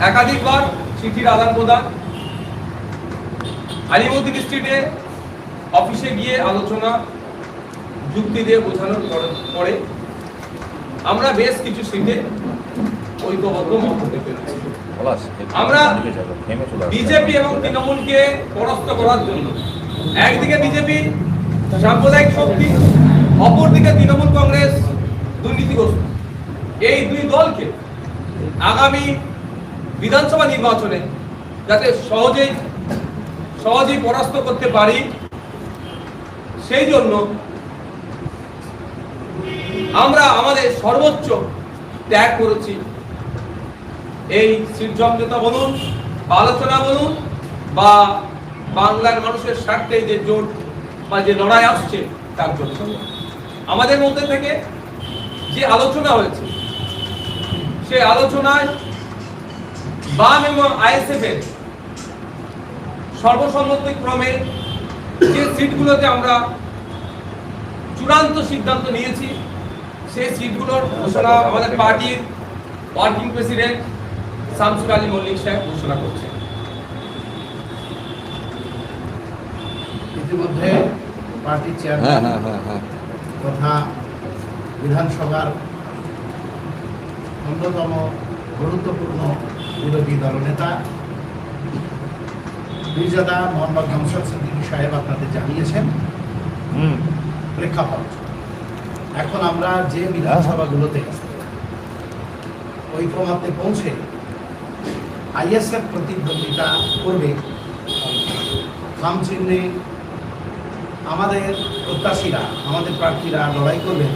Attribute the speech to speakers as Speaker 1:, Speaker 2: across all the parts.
Speaker 1: একাধিকবার চিঠির আদান প্রদান, আলিমুদ্দিন স্ট্রিটে অফিসে গিয়ে আলোচনা, যুক্তি দিয়ে বোঝানোর পরে আমরা বেশ কিছু সিটে ঐক্যবদ্ধ মত হতে পেরেছি। আমরা বিজেপি এবং তৃণমূলকে পরাস্ত করার জন্য একদিকে বিজেপি সাম্প্রদায়িক শক্তি, অপরদিকে তৃণমূল কংগ্রেস দুর্নীতিগ্রস্ত, এই দুই দলকে আগামী বিধানসভা নির্বাচনে যাতে সহজেই পরাস্ত করতে পারি, সেই জন্য আমরা আমাদের সর্বোচ্চ ত্যাগ করেছি। এই সিট সমঝোতা বলুন, আলোচনা বলুন, বা বাংলার মানুষের স্বার্থে যে জোট বা যে লড়াই আসছে তার জন্য আমাদের মধ্যে থেকে যে আলোচনা হয়েছে, সেই আলোচনায় বাম এবং আইএসএফ এর সর্বসম্মতিক্রমে যে সিটগুলোতে আমরা চূড়ান্ত সিদ্ধান্ত নিয়েছি, সেই সিটগুলোর ঘোষণা আমাদের পার্টির ওয়ার্কিং প্রেসিডেন্ট শামসুর আলী মল্লিক সাহেব ঘোষণা করছেন।
Speaker 2: ইতিমধ্যে পার্টির চেয়ারম্যান তথা বিধানসভার অন্যতম গুরুত্বপূর্ণ বিরোধী দলনেতা মীরজাদা মোহাম্মদ নওশাদ সিদ্দিকী সাহেব আপনাদের জানিয়েছেন প্রেক্ষাপট। এখন আমরা যে বিধানসভাগুলোতে ঐক্যমত্যে পৌঁছে আইএসএফ প্রতিদ্বন্দ্বিতা করবে, খাম চিহ্নে আমাদের প্রত্যাশীরা, আমাদের প্রার্থীরা লড়াই করবেন,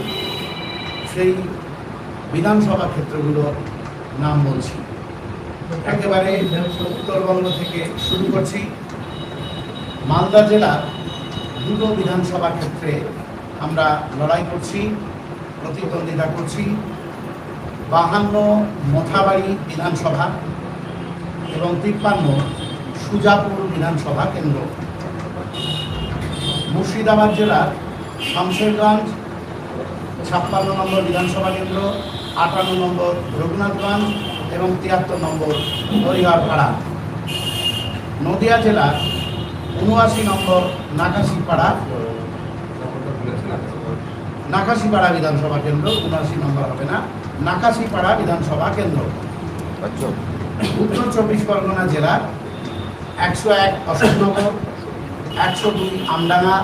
Speaker 2: সেই বিধানসভা ক্ষেত্রগুলোর নাম বলছি। একেবারে উত্তরবঙ্গ থেকে শুরু করছি। মালদা জেলার দুটো বিধানসভা ক্ষেত্রে আমরা লড়াই করছি, প্রতিদ্বন্দ্বিতা করছি। 52 মথাবাড়ি বিধানসভা এবং 53 সুজাপুর বিধানসভা কেন্দ্র। মুর্শিদাবাদ জেলার শামশেরগঞ্জ 56 নম্বর বিধানসভা কেন্দ্র, 58 নম্বর রঘুনাথগঞ্জ এবং 73 নম্বর হরিহরপাড়া। নদিয়া জেলার 79 নম্বর নাকাশিপাড়া বিধানসভা কেন্দ্র, 79 নম্বর হবে না, নাকাশিপাড়া বিধানসভা কেন্দ্র। উত্তর 24 পরগনা জেলার 101 অশোকনগর, 102 আমডাঙ্গা,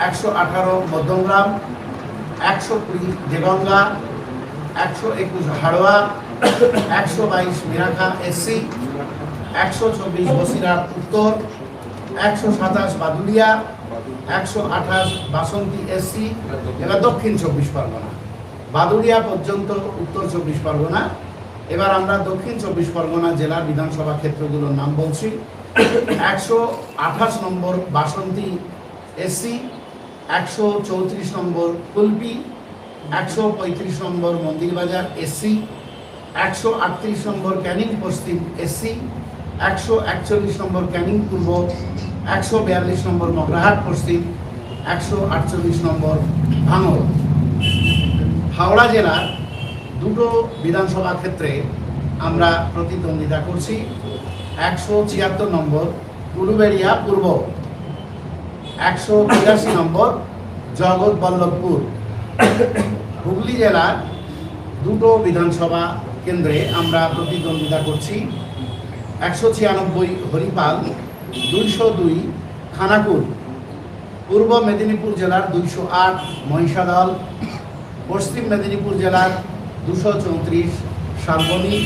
Speaker 2: 118 মধ্যমগ্রাম, 120 দেগঙ্গা, 121 হাড়োয়া, 122 মিরাখা এসসি, 124 বসিরহাট উত্তর, 127 বাদুলিয়া, 128 বাসন্তী এসসি। এবার দক্ষিণ 24 পরগনা, বাদুলিয়া পর্যন্ত উত্তর 24 পরগনা। এবার আমরা দক্ষিণ 24 পরগনা জেলার বিধানসভা ক্ষেত্রগুলোর নাম বলছি। 128 নম্বর বাসন্তী এসসি, 134 নম্বর কুলপি, 135 নম্বর মন্দিরবাজার এসসি, 138 নম্বর ক্যানিং পশ্চিম এসসি, 141 নম্বর ক্যানিং পূর্ব, 142 নম্বর মগরাহাট পশ্চিম, 148 নম্বর ভাঙড়। হাওড়া জেলার দুটো বিধানসভা ক্ষেত্রে আমরা প্রতিদ্বন্দ্বিতা করছি। 176 নম্বর উলুবেড়িয়া পূর্ব, 182 নম্বর জগৎবল্লভপুর। হুগলি জেলার দুটো বিধানসভা কেন্দ্রে আমরা প্রতিদ্বন্দ্বিতা করছি। 196 হরিপাল, 202 খানাকুল। পূর্ব মেদিনীপুর জেলার 208 মহিষাদল, পশ্চিম মেদিনীপুর জেলার 234 শালবনী,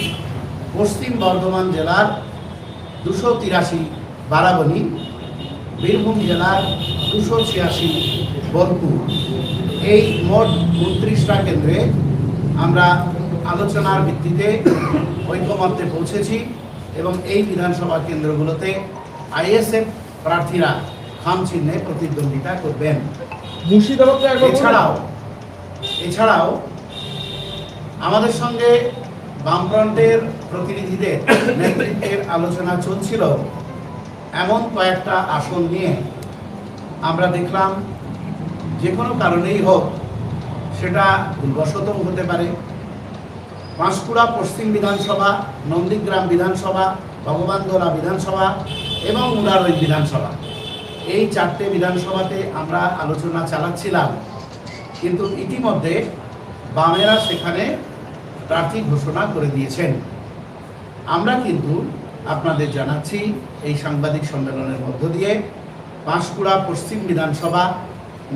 Speaker 2: পশ্চিম বর্ধমান জেলার 283 বারাবণী, বীরভূম জেলার 286 বোলপুর। এই মোট 29টা কেন্দ্রে আমরা আলোচনার ভিত্তিতে ঐক্যমত্যে পৌঁছেছি এবং এই বিধানসভা কেন্দ্রগুলোতে আইএসএফ প্রার্থীরা খাম চিহ্নে প্রতিদ্বন্দ্বিতা করবেন। এছাড়াও আমাদের সঙ্গে বামফ্রন্টের প্রতিনিধিদের নেতৃত্বের আলোচনা চলছিল এমন কয়েকটা আসন নিয়ে। আমরা দেখলাম যে কোনো কারণেই হোক, সেটা ভুলবশত হতে পারে, পাঁশকুড়া পশ্চিম বিধানসভা, নন্দীগ্রাম বিধানসভা, ভগবানগোলা বিধানসভা এবং মুরারই বিধানসভা। এই 4টে বিধানসভাতে আমরা আলোচনা চালাচ্ছিলাম, কিন্তু ইতিমধ্যে বামেরা সেখানে প্রার্থী ঘোষণা করে দিয়েছেন। আমরা কিন্তু আপনাদের জানাচ্ছি এই সাংবাদিক সম্মেলনের মধ্য দিয়ে পাঁশকুড়া পশ্চিম বিধানসভা,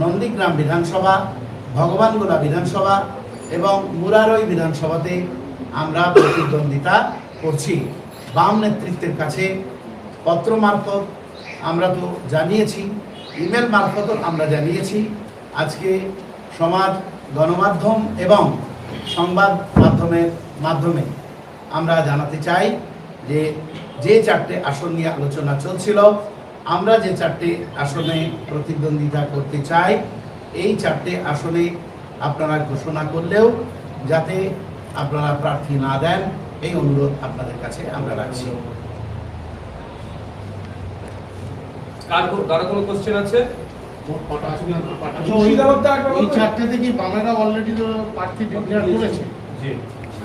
Speaker 2: নন্দীগ্রাম বিধানসভা, ভগবানগোলা বিধানসভা এবং মুরারই বিধানসভাতে আমরা প্রতিদ্বন্দ্বিতা করছি। বাম নেতৃত্বের কাছে পত্র মারফত আমরা তো জানিয়েছি, ইমেল মারফতও আমরা জানিয়েছি। আজকে সমাজ, গণমাধ্যম এবং সংবাদ মাধ্যমের মাধ্যমে আমরা জানাতে চাই যে 4টে আসন নিয়ে আলোচনা চলছিল, আমরা যে 4টে আসনে প্রতিদ্বন্দ্বিতা করতে চাই, এই 4টে আসনে আপনারা ঘোষণা করলেও যাতে আপনারা প্রার্থী না দেন, এই অনুরোধ আপনাদের কাছে আমরা রাখছি।
Speaker 1: কারো কোনো কোশ্চেন আছে?
Speaker 3: এই 4টে থেকে বামেরা অলরেডি তো প্রার্থী ডিক্লেয়ার করেছে।
Speaker 1: জি,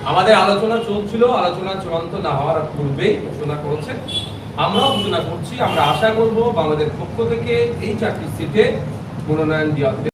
Speaker 1: আমাদের আলোচনা চলছিল, আলোচনা চূড়ান্ত না হওয়ার পূর্বেই ঘোষণা করেছে। আমরাও ঘোষণা করছি, আমরা আশা করব বাংলাদেশ পক্ষ থেকে এই 4টি সিটে মনোনয়ন দেওয়া হবে।